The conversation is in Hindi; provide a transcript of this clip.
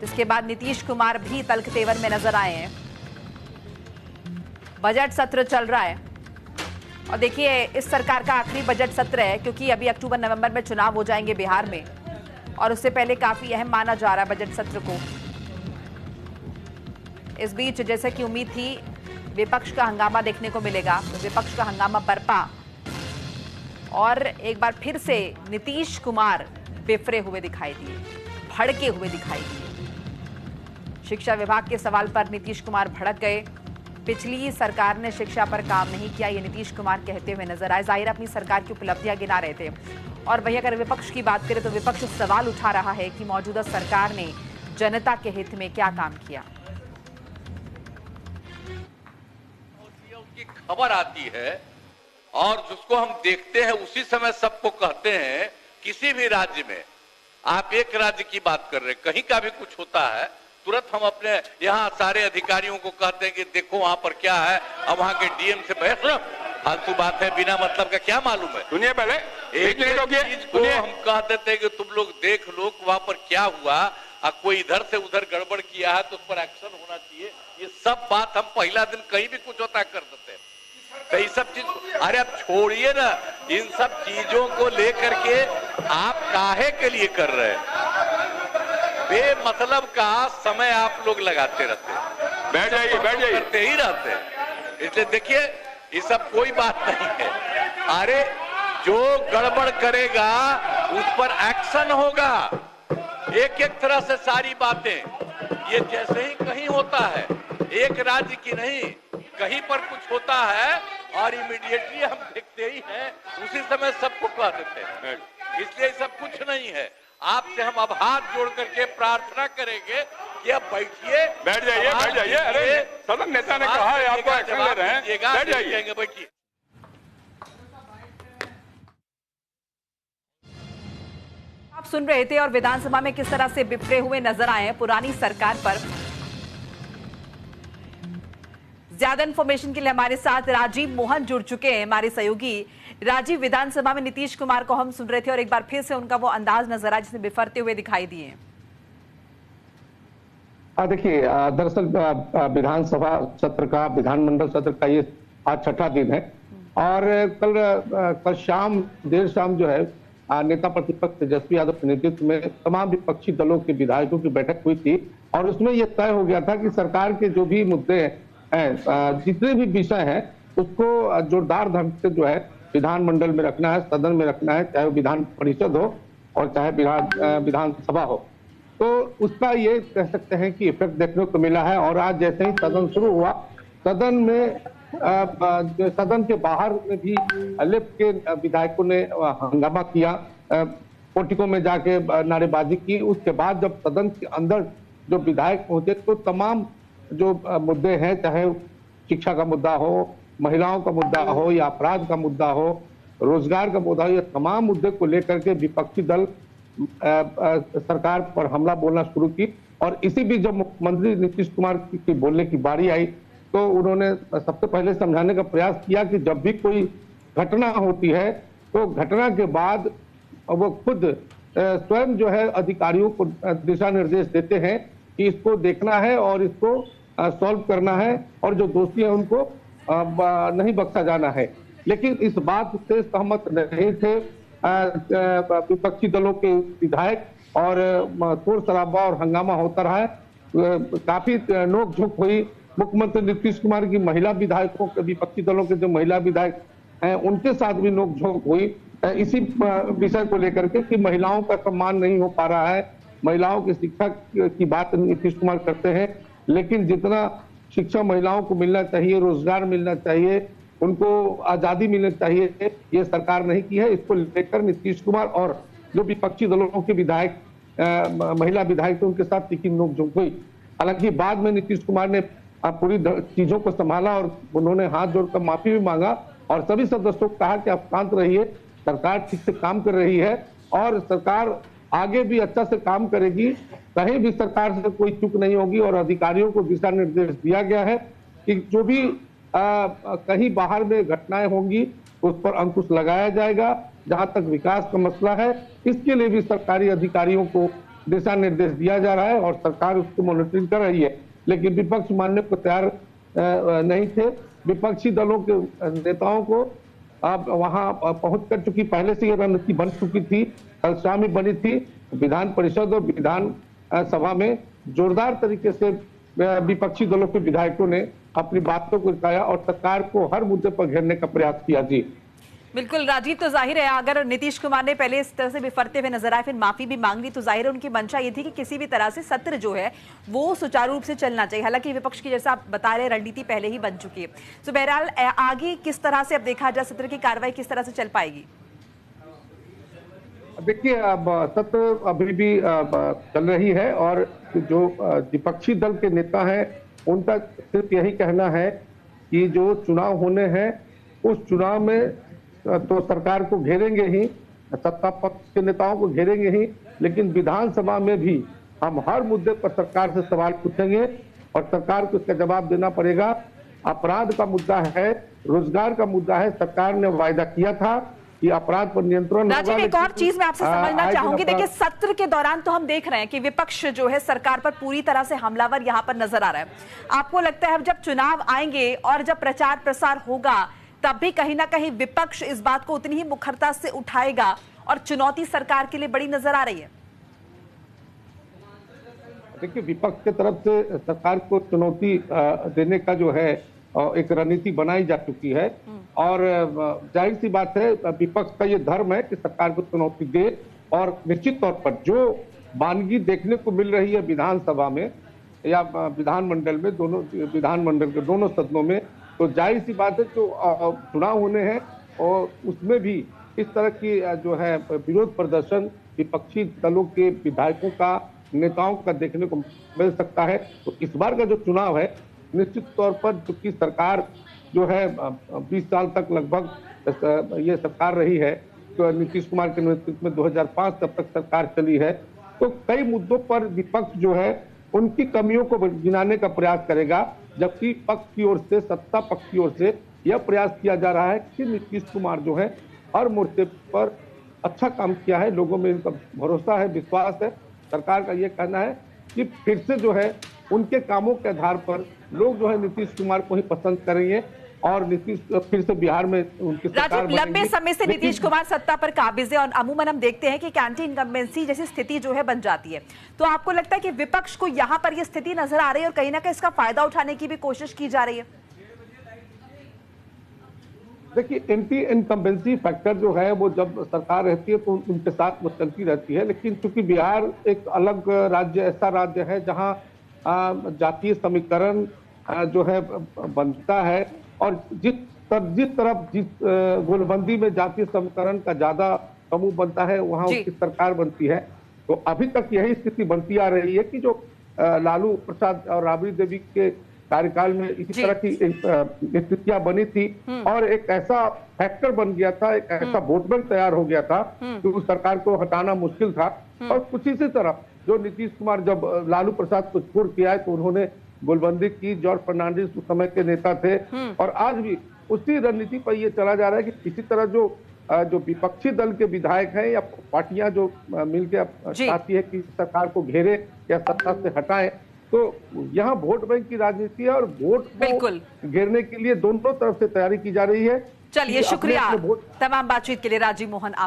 इसके बाद नीतीश कुमार भी तल्ख तेवर में नजर आए हैं। बजट सत्र चल रहा है और देखिए इस सरकार का आखिरी बजट सत्र है, क्योंकि अभी अक्टूबर नवंबर में चुनाव हो जाएंगे बिहार में और उससे पहले काफी अहम माना जा रहा है बजट सत्र को। इस बीच जैसे कि उम्मीद थी विपक्ष का हंगामा देखने को मिलेगा, तो विपक्ष का हंगामा बरपा और एक बार फिर से नीतीश कुमार बिफरे हुए दिखाई दिए, भड़के हुए दिखाई दिए। शिक्षा विभाग के सवाल पर नीतीश कुमार भड़क गए। पिछली सरकार ने शिक्षा पर काम नहीं किया, ये नीतीश कुमार कहते हुए नजर आए। जाहिर अपनी सरकार की उपलब्धियां गिना रहे थे। और वहीं अगर विपक्ष की बात करें तो विपक्ष सवाल उठा रहा है कि मौजूदा सरकार ने जनता के हित में क्या काम किया। की खबर आती है और जिसको हम देखते हैं उसी समय सबको कहते हैं। किसी भी राज्य में आप एक राज्य की बात कर रहे हैं, कहीं का भी कुछ होता है तुरंत हम अपने यहाँ सारे अधिकारियों को कहते हैं कि देखो वहां पर क्या है, अब वहां के डीएम से बहस लो। फालतू बात है, बिना मतलब का क्या मालूम है। सुनिए पहले एक चीज को हम कह देते हैं कि तुम लोग देख लो वहां पर क्या हुआ, कोई इधर से उधर गड़बड़ किया है तो उस पर एक्शन होना चाहिए। ये सब बात हम पहला दिन कहीं भी कुछ होता कर देते हैं। तो ये सब चीज अरे अब छोड़िए ना, इन सब चीजों को लेकर के आप काहे के लिए कर रहे हैं? बेमतलब का समय आप लोग लगाते रहते हैं, बैठ जाइए करते ही रहते हैं। इसलिए देखिए ये सब कोई बात नहीं है। अरे जो गड़बड़ करेगा उस पर एक्शन होगा। एक एक तरह से सारी बातें ये जैसे ही कहीं होता है, एक राज्य की नहीं कहीं पर कुछ होता है और इमीडिएटली हम देखते ही हैं, उसी समय सबको कह देते हैं। इसलिए सब कुछ नहीं है। आपसे हम अब हाथ जोड़ करके प्रार्थना करेंगे कि अब बैठिए, बैठ जाइए। अरे सदन नेता ने कहा है आपको एक्शन ले रहे हैं, बैठ जाइए, बैठिए। आप सुन रहे थे और विधानसभा में किस तरह से बिफरे हुए नजर आए हैं पुरानी सरकार पर। ज्यादा इंफॉर्मेशन के लिए हमारे साथ राजीव मोहन जुड़ चुके हैं, हमारे सहयोगी। राजीव, विधानसभा में नीतीश कुमार को हम सुन रहे थे और एक बार फिर से उनका वो अंदाज नजर आया जिसमें बिफरते हुए दिखाई दिए। देखिए दरअसल विधानसभा सत्र का, विधानमंडल सत्र का ये आज छठा दिन है और कल शाम देर शाम जो है नेता प्रतिपक्ष तेजस्वी यादव के नेतृत्व में तमाम विपक्षी दलों के विधायकों की बैठक हुई थी और उसमें यह तय हो गया था कि सरकार के जो भी मुद्दे हैं, जितने भी विषय हैं, उसको जोरदार ढंग से जो है विधानमंडल में रखना है, सदन में रखना है, चाहे विधान परिषद हो और चाहे विधानसभा हो। तो उसका ये कह सकते हैं कि इफेक्ट देखने को मिला है। और आज जैसे ही सदन शुरू हुआ, सदन में सदन के बाहर में भी लेफ्ट के विधायकों ने हंगामा किया, पोर्टिको में जाके नारेबाजी की। उसके बाद जब सदन के अंदर जो विधायक पहुंचे तो तमाम जो मुद्दे हैं, चाहे शिक्षा का मुद्दा हो, महिलाओं का मुद्दा हो या अपराध का मुद्दा हो, रोजगार का मुद्दा हो, ये तमाम मुद्दे को लेकर के विपक्षी दल सरकार पर हमला बोलना शुरू की। और इसी बीच जब मुख्यमंत्री नीतीश कुमार की बोलने की बारी आई तो उन्होंने सबसे पहले समझाने का प्रयास किया कि जब भी कोई घटना होती है तो घटना के बाद वो खुद स्वयं जो है अधिकारियों को दिशा निर्देश देते हैं कि इसको देखना है और इसको सॉल्व करना है और जो दोषी है उनको नहीं बख्शा जाना है। लेकिन इस बात से सहमत नहीं थे विपक्षी दलों के विधायक और शोर शराबा और हंगामा होता रहा। काफी नोकझोंक हुई। मुख्यमंत्री नीतीश कुमार की महिला विधायकों के, विपक्षी दलों के जो महिला विधायक हैं उनके साथ भी नोकझोंक हुई इसी विषय को लेकर के कि महिलाओं का सम्मान नहीं हो पा रहा है। महिलाओं की शिक्षा की बात नीतीश कुमार करते हैं, लेकिन जितना शिक्षा महिलाओं को मिलना चाहिए, रोजगार मिलना चाहिए, उनको आजादी मिलनी चाहिए, ये सरकार नहीं की है। इसको लेकर नीतीश कुमार और जो विपक्षी दलों के विधायक, महिला विधायक थे, उनके साथ तीखी नोकझोंक हुई। हालांकि बाद में नीतीश कुमार ने पूरी चीजों को संभाला और उन्होंने हाथ जोड़कर माफी भी मांगा और सभी सदस्यों को कहा कि आप शांत रहिए, सरकार ठीक से काम कर रही है और सरकार आगे भी अच्छा से काम करेगी, कहीं भी सरकार से कोई चूक नहीं होगी। और अधिकारियों को दिशा निर्देश दिया गया है कि जो भी कहीं बाहर में घटनाएं होंगी उस पर अंकुश लगाया जाएगा। जहां तक विकास का मसला है, इसके लिए भी सरकारी अधिकारियों को दिशा निर्देश दिया जा रहा है और सरकार उसको मॉनिटरिंग कर रही है, लेकिन विपक्ष मानने को तैयार नहीं थे। विपक्षी दलों के नेताओं को अब वहां पहुंच कर चुकी, पहले से ये रणनीति बन चुकी थी, कल शाम ही बनी थी। विधान परिषद और विधान सभा में जोरदार तरीके से विपक्षी दलों के विधायकों ने अपनी बातों को उठाया और सरकार को हर मुद्दे पर घेरने का प्रयास किया। जी बिल्कुल राजीव, तो जाहिर है अगर नीतीश कुमार ने पहले इस तरह से बिफरते हुए नजर आए, फिर माफी भी मांग ली, तो जाहिर है उनकी मंशा ये थी कि किसी भी तरह से सत्र जो है वो सुचारू रूप से चलना चाहिए। हालांकि विपक्ष की, जैसा आप बता रहे, रणनीति पहले ही बन चुकी है। तो बहरहाल आगे किस तरह से अब देखा जाए, सत्र की कार्रवाई किस तरह से चल पाएगी? देखिए, अब सत्र अभी भी चल रही है और जो विपक्षी दल के नेता हैं उनका सिर्फ यही कहना है कि जो चुनाव होने हैं उस चुनाव में तो सरकार को घेरेंगे ही, सत्ता पक्ष के नेताओं को घेरेंगे ही, लेकिन विधानसभा में भी हम हर मुद्दे पर सरकार से सवाल पूछेंगे और सरकार को इसका जवाब देना पड़ेगा। अपराध का मुद्दा है, रोजगार का मुद्दा है। सरकार ने वायदा किया था कि अपराध पर नियंत्रण होगा। राजीव, एक और चीज मैं आपसे समझना चाहूंगी। देखिए, सत्र के दौरान तो हम देख रहे हैं कि विपक्ष जो है सरकार पर पूरी तरह से हमलावर यहां पर नजर आ रहा है। आपको लगता है अब जब चुनाव आएंगे और जब प्रचार प्रसार होगा तब भी कहीं ना कहीं विपक्ष इस बात को उतनी ही मुखरता से उठाएगा और चुनौती सरकार के लिए बड़ी नजर आ रही है? देखिए, विपक्ष की तरफ से सरकार को चुनौती देने का जो है एक रणनीति बनाई जा चुकी है और जाहिर सी बात है विपक्ष का ये धर्म है कि सरकार को चुनौती दे। और निश्चित तौर पर जो वानगी देखने को मिल रही है विधानसभा में या विधानमंडल में, दोनों विधानमंडल के दोनों सदनों में, तो जाहिर सी बात है जो चुनाव होने हैं और उसमें भी इस तरह की जो है विरोध प्रदर्शन विपक्षी दलों के विधायकों का, नेताओं का देखने को मिल सकता है। तो इस बार का जो चुनाव है निश्चित तौर पर चूंकि सरकार जो है 20 साल तक लगभग ये सरकार रही है, तो नीतीश कुमार के नेतृत्व में 2005 तब तक सरकार चली है, तो कई मुद्दों पर विपक्ष जो है उनकी कमियों को गिनाने का प्रयास करेगा, जबकि पक्ष की ओर से, सत्ता पक्ष की ओर से यह प्रयास किया जा रहा है कि नीतीश कुमार जो है हर मोर्चे पर अच्छा काम किया है, लोगों में इनका भरोसा है, विश्वास है। सरकार का यह कहना है कि फिर से जो है उनके कामों के आधार पर लोग जो है नीतीश कुमार को ही पसंद करेंगे और नीतीश फिर से बिहार में उनकी सरकार बनेगी। लंबे समय से नीतीश कुमार सत्ता पर काबिज है और अमूमन हम देखते हैं कि एंटी इनकम्बेंसी जैसी स्थिति जो है बन जाती है। तो आपको लगता है कि विपक्ष को यहाँ पर यह स्थिति नजर आ रही है और कहीं ना कहीं इसका फायदा उठाने की भी कोशिश की जा रही है? देखिए, एंटी इनकम्बेंसी फैक्टर जो है वो जब सरकार रहती है तो उनके साथ वो चलती रहती है, लेकिन चूंकि बिहार एक अलग राज्य, ऐसा राज्य है जहाँ जातीय समीकरण जो है बनता है और जिस तरफ जिस गोलबंदी में जातीय समीकरण का ज्यादा समूह बनता है वहां उसकी सरकार बनती है। तो अभी तक यही स्थिति बनती आ रही है कि जो लालू प्रसाद और राबड़ी देवी के कार्यकाल में इसी तरह की स्थितियां बनी थी और एक ऐसा फैक्टर बन गया था, एक ऐसा वोट बैंक तैयार हो गया था कि उस सरकार को हटाना मुश्किल था। और कुछ इसी तरह जो नीतीश कुमार जब लालू प्रसाद को छोड़ के आए तो उन्होंने गोलबंदी की, जॉर्ज फर्नांडिस उस समय के नेता थे और आज भी उसी रणनीति पर ये चला जा रहा है कि इसी तरह जो विपक्षी दल के विधायक हैं या पार्टियां जो मिलकर चाहती है कि सरकार को घेरे या सत्ता से हटाएं, तो यहाँ वोट बैंक की राजनीति है और वोट को घेरने के लिए दोनों तरफ से तैयारी की जा रही है। चलिए, शुक्रिया तमाम बातचीत के लिए राजीव मोहन। आप